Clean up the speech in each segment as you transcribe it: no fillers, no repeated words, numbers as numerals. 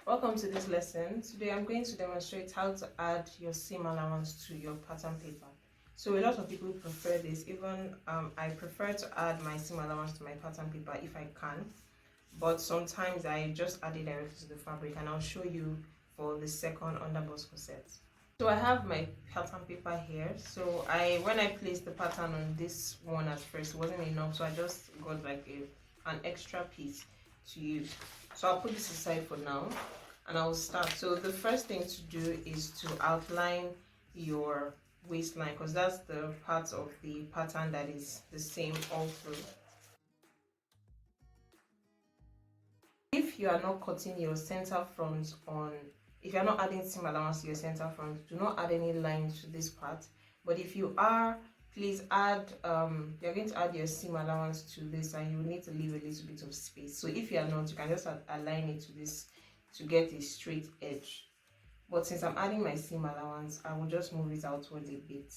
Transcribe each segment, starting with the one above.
Welcome to this lesson. Today I'm going to demonstrate how to add your seam allowance to your pattern paper. So a lot of people prefer this. Even I prefer to add my seam allowance to my pattern paper if I can, but sometimes I just add it directly to the fabric, and I'll show you for the second underbust corset. So I have my pattern paper here. So when I placed the pattern on this one at first, it wasn't enough, so I just got like an extra piece to use. So I'll put this aside for now and I'll start. So the first thing to do is to outline your waistline, because that's the part of the pattern that is the same all through. If you are not cutting your center front on, if you're not adding seam allowance to your center front, do not add any lines to this part. But if you are, please add, you're going to add your seam allowance to this, and you need to leave a little bit of space. So if you are not, you can just align it to this to get a straight edge. But since I'm adding my seam allowance, I will just move it outwards a bit.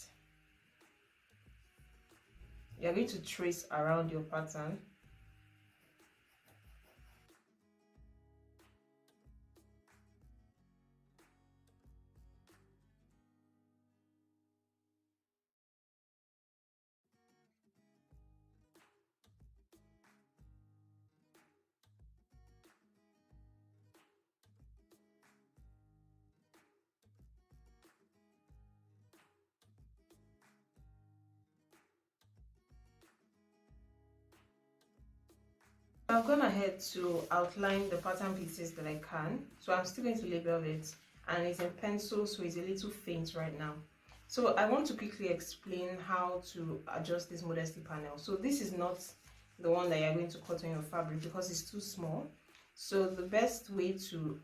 You're going to trace around your pattern. I've gone ahead to outline the pattern pieces that I can. So I'm still going to label it, and it's in pencil, so it's a little faint right now. So I want to quickly explain how to adjust this modesty panel. So this is not the one that you're going to cut on your fabric because it's too small. So the best way to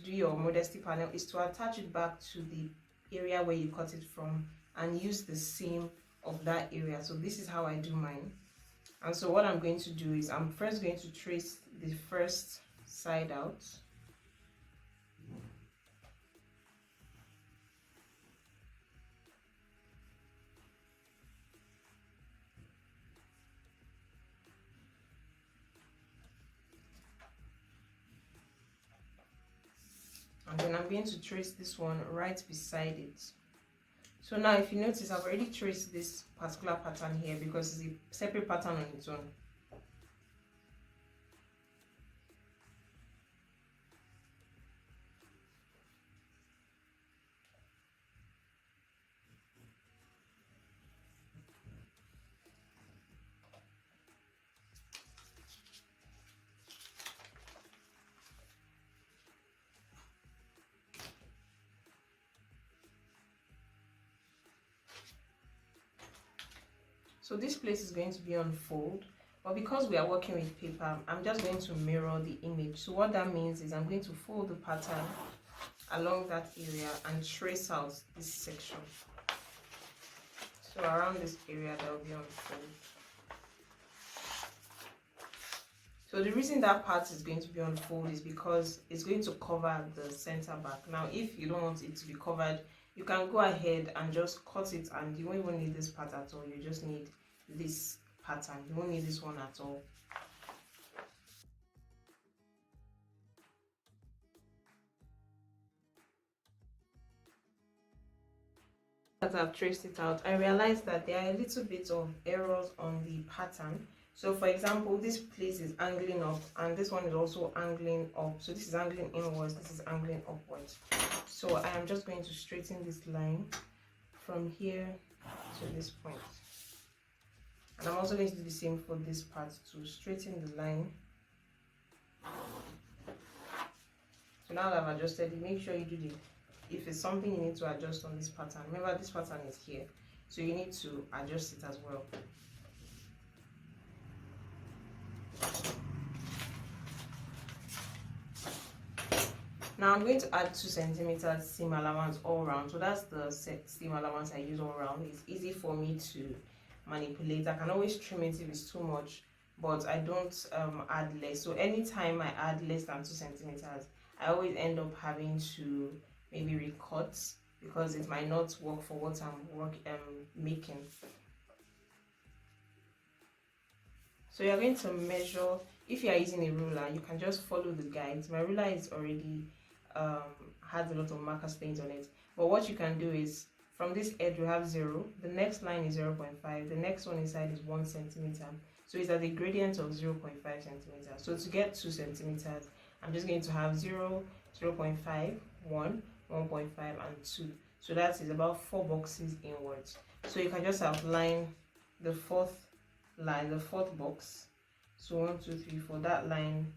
do your modesty panel is to attach it back to the area where you cut it from and use the seam of that area. So this is how I do mine. And so what I'm going to do is I'm first going to trace the first side out. And then I'm going to trace this one right beside it. So now if you notice, I've already traced this particular pattern here because it's a separate pattern on its own. So this place is going to be on fold, but because we are working with paper, I'm just going to mirror the image. So what that means is I'm going to fold the pattern along that area and trace out this section. So around this area that will be on fold. So the reason that part is going to be on fold is because it's going to cover the center back. Now if you don't want it to be covered, you can go ahead and just cut it, and you won't even need this part at all. You just need this pattern. You won't need this one at all. As I've traced it out, I realized that there are a little bit of errors on the pattern. So for example, this place is angling up and this one is also angling up. So this is angling inwards, this is angling upwards. So I am just going to straighten this line from here to this point. And I'm also going to do the same for this part to straighten the line. So now that I've adjusted it, make sure you do the, if it's something you need to adjust on this pattern, remember this pattern is here, so you need to adjust it as well. Now I'm going to add 2 centimeters seam allowance all around. So that's the seam allowance I use all around. It's easy for me to manipulate. I can always trim it if it's too much, but I don't add less. So anytime I add less than 2 centimeters, I always end up having to maybe recut because it might not work for what I'm making. So you're going to measure if you are using a ruler, you can just follow the guides. My ruler is already has a lot of marker stains on it, but what you can do is from this edge we have 0, the next line is 0.5, the next one inside is 1 centimeter, so it's at a gradient of 0.5 centimeters. So to get 2 centimeters, I'm just going to have 0, 0.5, 1, 1.5 and 2. So that is about 4 boxes inwards. So you can just outline the fourth line, the fourth box. So 1, 2, 3, 4, that line.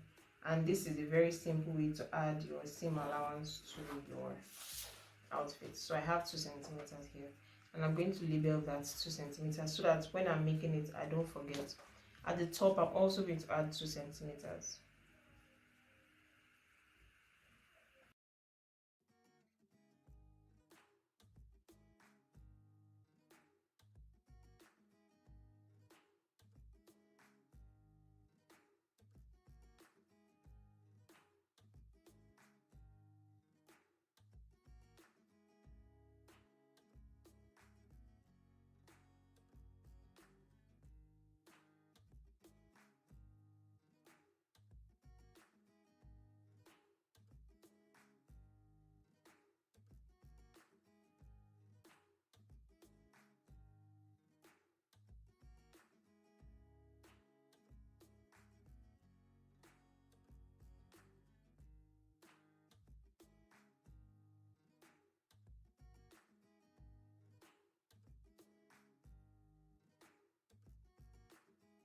And this is a very simple way to add your seam allowance to your outfit. So I have 2 centimeters here, and I'm going to label that 2 centimeters so that when I'm making it, I don't forget. At the top, I'm also going to add 2 centimeters.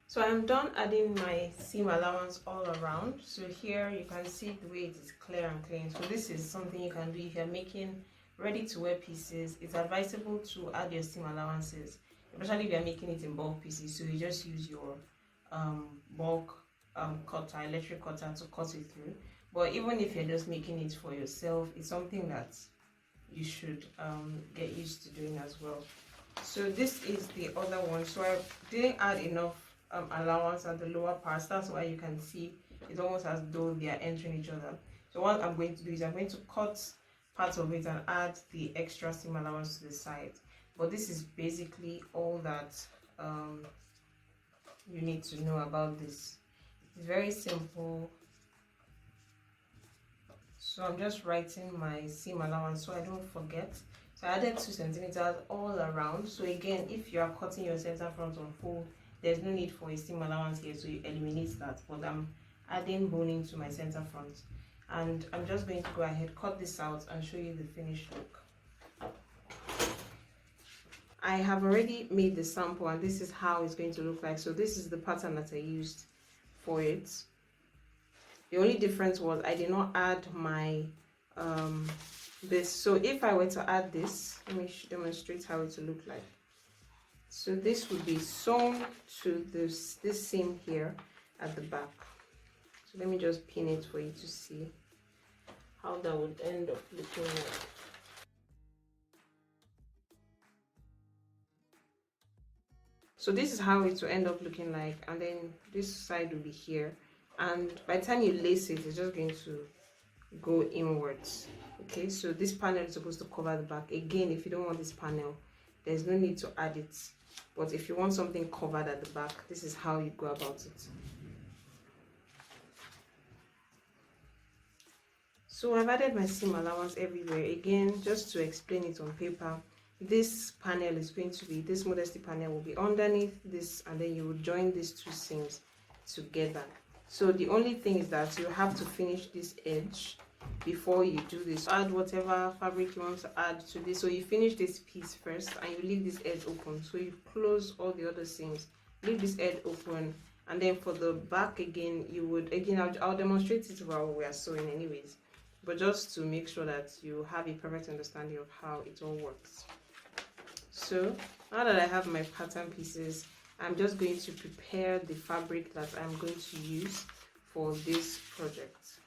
So I'm done adding my seam allowance all around. So here you can see the way it is clear and clean. So this is something you can do if you're making ready to wear pieces. It's advisable to add your seam allowances, especially if you're making it in bulk pieces. So you just use your bulk cutter, electric cutter to cut it through. But even if you're just making it for yourself, it's something that you should get used to doing as well. So this is the other one. So I didn't add enough allowance at the lower parts. That's why you can see it's almost as though they are entering each other. So what I'm going to do is I'm going to cut part of it and add the extra seam allowance to the side. But this is basically all that you need to know about this. It's very simple. So I'm just writing my seam allowance so I don't forget. So I added 2 centimeters all around. So again, if you are cutting your center front on full, there's no need for a seam allowance here, so you eliminate that. But I'm adding boning to my center front, and I'm just going to go ahead, cut this out and show you the finished look. I have already made the sample, and this is how it's going to look like. So this is the pattern that I used for it. The only difference was I did not add my this. So if I were to add this, let me demonstrate how it will look like. So this would be sewn to this seam here at the back. So let me just pin it for you to see how that would end up looking like. So this is how it will end up looking like, and then this side will be here, and by the time you lace it, it's just going to go inwards. Okay, so this panel is supposed to cover the back. Again, if you don't want this panel, there's no need to add it. But if you want something covered at the back, this is how you go about it. So I've added my seam allowance everywhere. Again, just to explain it on paper, this panel is going to be, this modesty panel will be underneath this, and then you will join these two seams together. So the only thing is that you have to finish this edge before you do this. Add whatever fabric you want to add to this. So you finish this piece first and you leave this edge open. So you close all the other seams, leave this edge open, and then for the back again, you would, again, I'll demonstrate it while we are sewing anyways, but just to make sure that you have a perfect understanding of how it all works. So now that I have my pattern pieces, I'm just going to prepare the fabric that I'm going to use for this project.